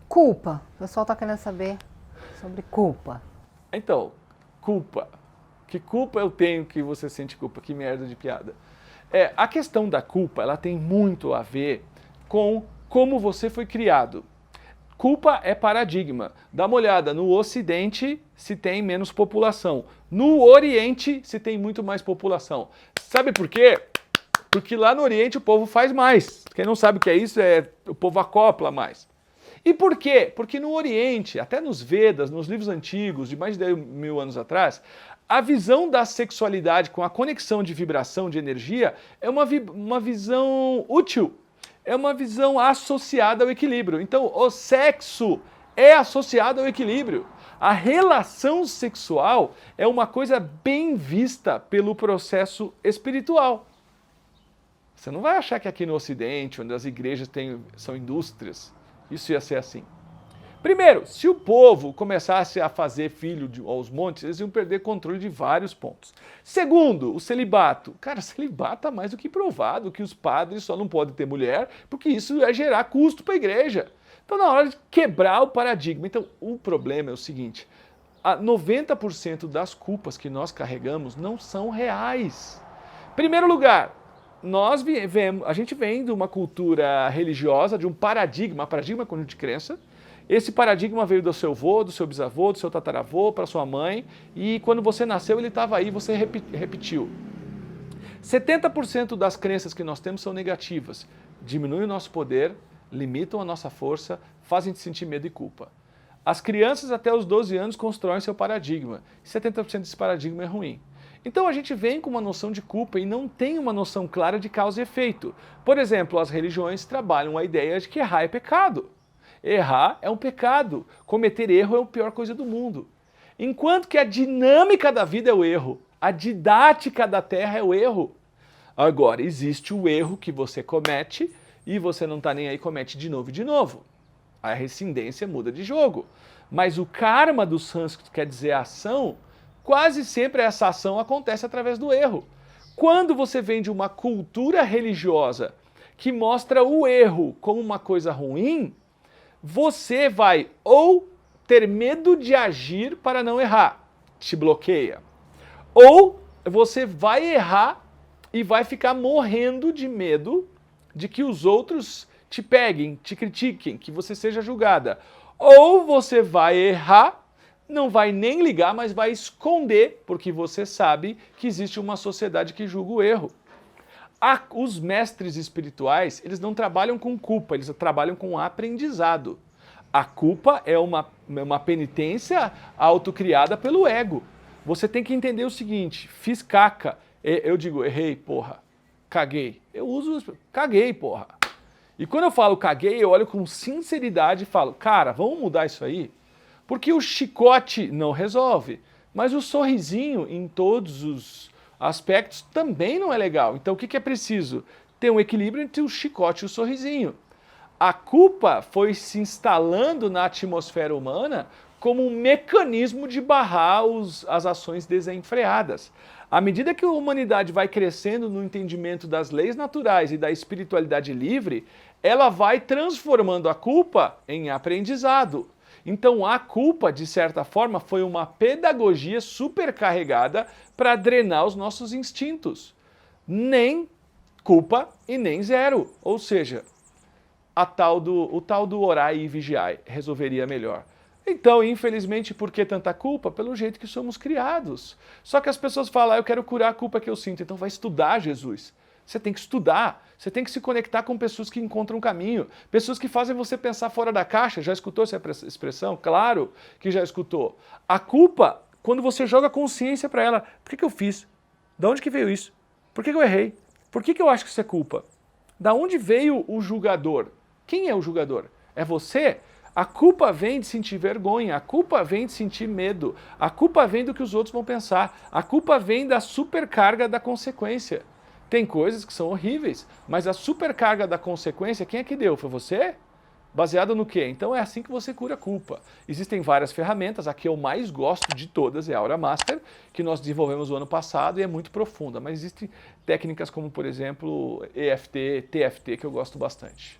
Culpa. O pessoal está querendo saber sobre culpa. Então, culpa. Que culpa eu tenho que você sente culpa? Que merda de piada. A questão da culpa, ela tem muito a ver com como você foi criado. Culpa é paradigma. Dá uma olhada, no Ocidente se tem menos população. No Oriente se tem muito mais população. Sabe por quê? Porque lá no Oriente o povo faz mais. Quem não sabe o que é isso, o povo acopla mais. E por quê? Porque no Oriente, até nos Vedas, nos livros antigos, de mais de 10.000 anos atrás, a visão da sexualidade com a conexão de vibração, de energia, é uma visão útil. É uma visão associada ao equilíbrio. Então, o sexo é associado ao equilíbrio. A relação sexual é uma coisa bem vista pelo processo espiritual. Você não vai achar que aqui no Ocidente, onde as igrejas são indústrias, isso ia ser assim. Primeiro, se o povo começasse a fazer filho aos montes, eles iam perder controle de vários pontos. Segundo, o celibato. Cara, celibato está mais do que provado que os padres só não podem ter mulher, porque isso ia gerar custo para a igreja. Então, na hora de quebrar o paradigma. Então, o problema é o seguinte, 90% das culpas que nós carregamos não são reais. Primeiro lugar, a gente vem de uma cultura religiosa, de um paradigma conjunto de crença. Esse paradigma veio do seu avô, do seu bisavô, do seu tataravô, para sua mãe, e quando você nasceu ele estava aí, você repetiu. 70% das crenças que nós temos são negativas. Diminuem o nosso poder, limitam a nossa força, fazem te sentir medo e culpa. As crianças até os 12 anos constroem seu paradigma. 70% desse paradigma é ruim. Então a gente vem com uma noção de culpa e não tem uma noção clara de causa e efeito. Por exemplo, as religiões trabalham a ideia de que errar é pecado. Errar é um pecado. Cometer erro é a pior coisa do mundo. Enquanto que a dinâmica da vida é o erro. A didática da Terra é o erro. Agora, existe o erro que você comete e você não está nem aí, comete de novo e de novo. A rescindência muda de jogo. Mas o karma do sânscrito, quer dizer a ação, quase sempre essa ação acontece através do erro. Quando você vem de uma cultura religiosa que mostra o erro como uma coisa ruim, você vai ou ter medo de agir para não errar, te bloqueia. Ou você vai errar e vai ficar morrendo de medo de que os outros te peguem, te critiquem, que você seja julgada. Ou você vai errar, não vai nem ligar, mas vai esconder, porque você sabe que existe uma sociedade que julga o erro. Os mestres espirituais, eles não trabalham com culpa, eles trabalham com aprendizado. A culpa é uma penitência autocriada pelo ego. Você tem que entender o seguinte, fiz caca, eu digo, errei, porra, caguei. Eu uso, caguei, porra. E quando eu falo caguei, eu olho com sinceridade e falo, cara, vamos mudar isso aí? Porque o chicote não resolve, mas o sorrisinho em todos os aspectos também não é legal. Então o que é preciso? Ter um equilíbrio entre o chicote e o sorrisinho. A culpa foi se instalando na atmosfera humana como um mecanismo de barrar as ações desenfreadas. À medida que a humanidade vai crescendo no entendimento das leis naturais e da espiritualidade livre, ela vai transformando a culpa em aprendizado. Então a culpa, de certa forma, foi uma pedagogia supercarregada para drenar os nossos instintos. Nem culpa e nem zero. Ou seja, o tal do orai e vigiai resolveria melhor. Então, infelizmente, por que tanta culpa? Pelo jeito que somos criados. Só que as pessoas falam, eu quero curar a culpa que eu sinto. Então vai estudar Jesus. Você tem que estudar, você tem que se conectar com pessoas que encontram um caminho, pessoas que fazem você pensar fora da caixa. Já escutou essa expressão? Claro que já escutou. A culpa, quando você joga consciência para ela, por que eu fiz? De onde que veio isso? Por que eu errei? Por que eu acho que isso é culpa? Da onde veio o julgador? Quem é o julgador? É você? A culpa vem de sentir vergonha, a culpa vem de sentir medo, a culpa vem do que os outros vão pensar, a culpa vem da supercarga da consequência. Tem coisas que são horríveis, mas a supercarga da consequência, quem é que deu? Foi você? Baseado no quê? Então é assim que você cura a culpa. Existem várias ferramentas, a que eu mais gosto de todas é a Aura Master, que nós desenvolvemos no ano passado e é muito profunda, mas existem técnicas como, por exemplo, EFT, TFT, que eu gosto bastante.